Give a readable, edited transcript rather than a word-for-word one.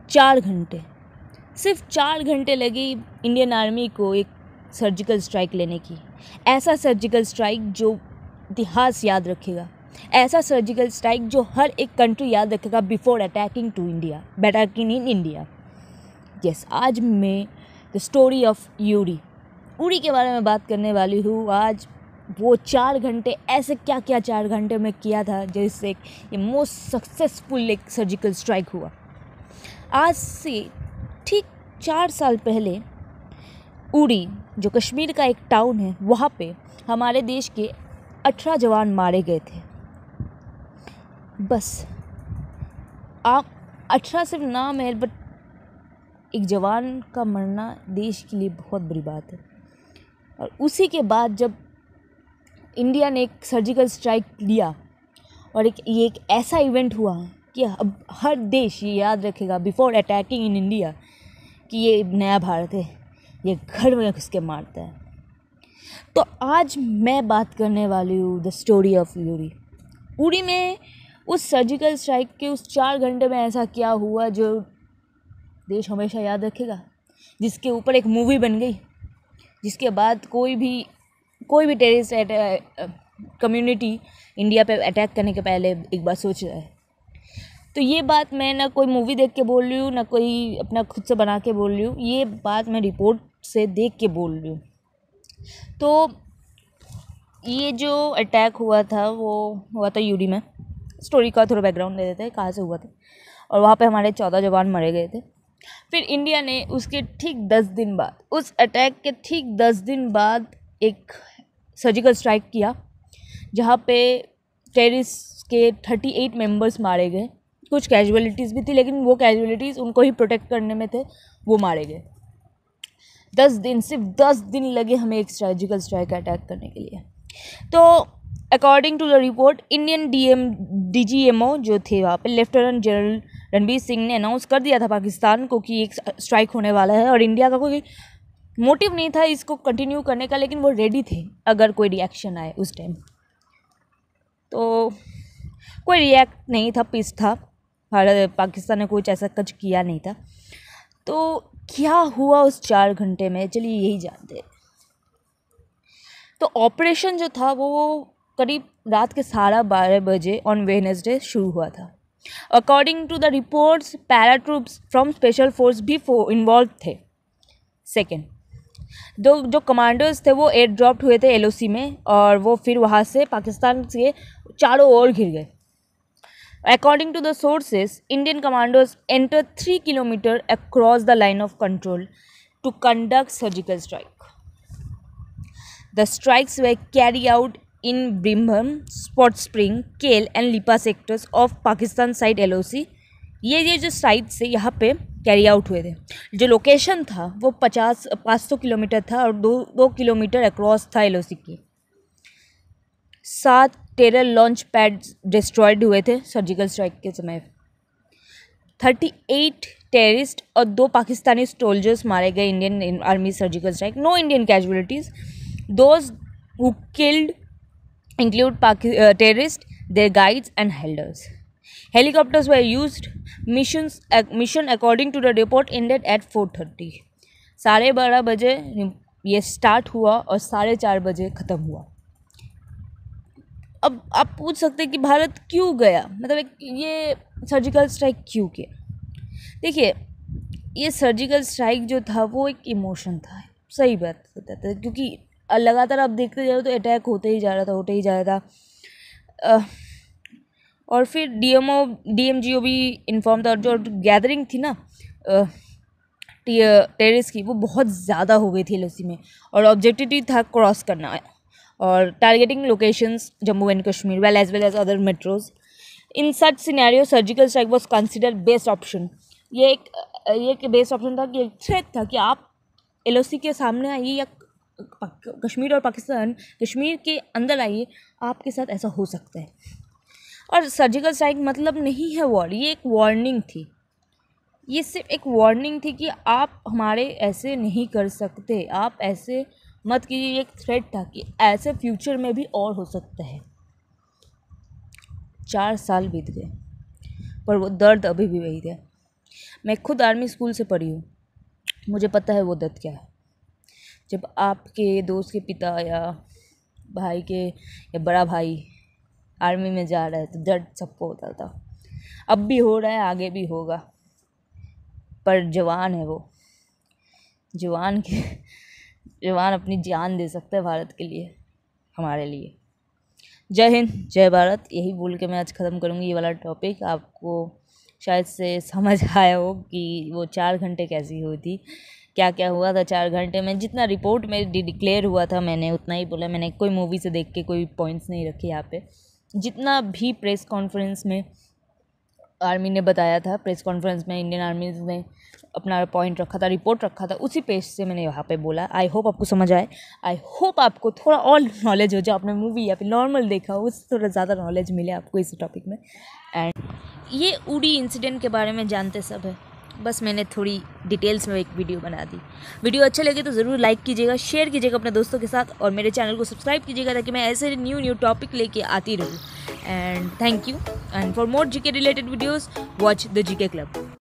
4 घंटे, सिर्फ 4 घंटे लगे इंडियन आर्मी को एक सर्जिकल स्ट्राइक लेने की। ऐसा सर्जिकल स्ट्राइक जो इतिहास याद रखेगा, ऐसा सर्जिकल स्ट्राइक जो हर एक कंट्री याद रखेगा before attacking in India. Yes, आज मैं द स्टोरी ऑफ उरी के बारे में बात करने वाली हूँ। आज वो 4 घंटे, ऐसे क्या क्या 4 घंटे में किया था जिससे ये मोस्ट सक्सेसफुल एक सर्जिकल स्ट्राइक हुआ। आज से ठीक 4 साल पहले उरी, जो कश्मीर का एक टाउन है, वहाँ पे हमारे देश के 18 जवान मारे गए थे। बस आप 18 सिर्फ नाम है, बट एक जवान का मरना देश के लिए बहुत बड़ी बात है। और उसी के बाद जब इंडिया ने एक सर्जिकल स्ट्राइक लिया और ये एक ऐसा इवेंट हुआ कि अब हर देश ये याद रखेगा बिफोर अटैकिंग इन इंडिया कि ये नया भारत है, ये घर में घुस के मारता है। तो आज मैं बात करने वाली हूँ द स्टोरी ऑफ उरी में उस सर्जिकल स्ट्राइक के उस 4 घंटे में ऐसा क्या हुआ जो देश हमेशा याद रखेगा, जिसके ऊपर एक मूवी बन गई, जिसके बाद कोई भी टेररिस्ट कम्युनिटी इंडिया पे अटैक करने के पहले एक बार सोच रहा है। तो ये बात मैं ना कोई मूवी देख के बोल रही हूँ, ना कोई अपना खुद से बना के बोल रही हूँ, ये बात मैं रिपोर्ट से देख के बोल रही हूँ। तो ये जो अटैक हुआ था वो हुआ था यूडी में। स्टोरी का थोड़ा बैकग्राउंड दे देते हैं कहाँ से हुआ था। और वहाँ पे हमारे 14 जवान मारे गए थे। फिर इंडिया ने उसके ठीक 10 दिन बाद, उस अटैक के ठीक 10 दिन बाद एक सर्जिकल स्ट्राइक किया, जहाँ पे टेररिस्ट के 38 मेंबर्स मारे गए। कुछ कैजुअलिटीज़ भी थी, लेकिन वो कैजुअलिटीज़ उनको ही प्रोटेक्ट करने में थे, वो मारे गए। 10 दिन, सिर्फ 10 दिन लगे हमें एक सर्जिकल स्ट्राइक अटैक करने के लिए। तो according to the report, Indian DGMO जो थे वहाँ पे, लेफ्टिनेंट जनरल रणबीर सिंह ने अनाउंस कर दिया था पाकिस्तान को कि एक स्ट्राइक होने वाला है। और इंडिया का कोई मोटिव नहीं था इसको कंटिन्यू करने का, लेकिन वो रेडी थे अगर कोई रिएक्शन आए उस टाइम। तो कोई रिएक्ट नहीं था, पीस था, पाकिस्तान ने कुछ ऐसा कुछ किया नहीं था। तो क्या हुआ उस 4 घंटे में, चलिए यही जानते हैं। तो ऑपरेशन जो था वो करीब रात के 12:30 बजे ऑन वेडनेसडे शुरू हुआ था। According to the reports, para troops from special force भी इन्वॉल्व थे। सेकेंड, जो कमांडर्स थे वो एयर ड्रॉप्ड हुए थे LOC में, और वो फिर वहाँ से पाकिस्तान से चारों ओर घिर गए। According to the sources, Indian commanders enter 3 kilometre across the line of control to conduct surgical strike. The strikes were carried out in Brimbam, Spot Spring, Kale and Lipa sectors of Pakistan side LOC। ये जो sites है यहाँ पे carry out हुए थे। जो location था वो 500 किलोमीटर था और 2 किलोमीटर अक्रॉस था LOC की। 7 टेरर लॉन्च पैड्स डिस्ट्रॉयड हुए थे सर्जिकल स्ट्राइक के समय। 38 टेररिस्ट और 2 पाकिस्तानी सोल्जर्स मारे गए Indian army surgical strike. No Indian casualties. Those who killed include terrorists, their guides and elders. Helicopters were used. Mission according to the report ended at 4:30। 12:30 बजे ये start हुआ और 4:30 बजे ख़त्म हुआ। अब आप पूछ सकते हैं कि भारत क्यों गया, मतलब ये सर्जिकल स्ट्राइक क्यों किया। देखिए, ये सर्जिकल स्ट्राइक जो था वो एक इमोशन था, सही बात बताता है, क्योंकि लगातार आप देखते जाओ तो अटैक होते ही जा रहा था। और फिर DMGO भी इन्फॉर्म था, और जो गैदरिंग थी ना टेररिस्ट की, वो बहुत ज़्यादा हो गई थी LOC में, और ऑब्जेक्टिव था क्रॉस करना और targeting locations Jammu and Kashmir well as other metros. In such scenario surgical strike was considered best option. ये एक बेस्ट ऑप्शन था, कि एक थ्रेट था कि आप LOC के सामने आइए या कश्मीर और पाकिस्तान, कश्मीर के अंदर आइए, आपके साथ ऐसा हो सकता है। और सर्जिकल स्ट्राइक मतलब नहीं है वॉर, ये एक वार्निंग थी। ये सिर्फ एक वार्निंग थी कि आप हमारे ऐसे नहीं कर सकते, आप ऐसे मत कीजिए। एक थ्रेट था कि ऐसे फ्यूचर में भी और हो सकता है। 4 साल बीत गए पर वो दर्द अभी भी वही है। मैं खुद आर्मी स्कूल से पढ़ी हूँ, मुझे पता है वो दर्द क्या है। जब आपके दोस्त के पिता या भाई के या बड़ा भाई आर्मी में जा रहा है तो दर्द सबको होता था। अब भी हो रहा है, आगे भी होगा, पर जवान है वो, जवान अपनी जान दे सकता है भारत के लिए, हमारे लिए। जय हिंद, जय भारत, यही बोल के मैं आज ख़त्म करूँगी ये वाला टॉपिक। आपको शायद से समझ आया हो कि वो 4 घंटे कैसी हुई थी, क्या क्या हुआ था 4 घंटे में। जितना रिपोर्ट में डिक्लेयर हुआ था मैंने उतना ही बोला, मैंने कोई मूवी से देख के कोई पॉइंट्स नहीं रखे यहाँ पे। जितना भी प्रेस कॉन्फ्रेंस में आर्मी ने बताया था, प्रेस कॉन्फ्रेंस में इंडियन आर्मी ने अपना पॉइंट रखा था, रिपोर्ट रखा था, उसी पेज से मैंने यहाँ पे बोला। आई होप आपको समझ आए, आई होप आपको थोड़ा और नॉलेज हो, जो आपने मूवी या फिर नॉर्मल देखा हो उससे थोड़ा ज़्यादा नॉलेज मिले आपको इस टॉपिक में। एंड ये उड़ी इंसिडेंट के बारे में जानते सब है, बस मैंने थोड़ी डिटेल्स में एक वीडियो बना दी। वीडियो अच्छा लगे तो ज़रूर लाइक कीजिएगा, शेयर कीजिएगा अपने दोस्तों के साथ, और मेरे चैनल को सब्सक्राइब कीजिएगा ताकि मैं ऐसे न्यू टॉपिक लेके आती रहूँ। And thank you, and for more GK related videos watch the GK club.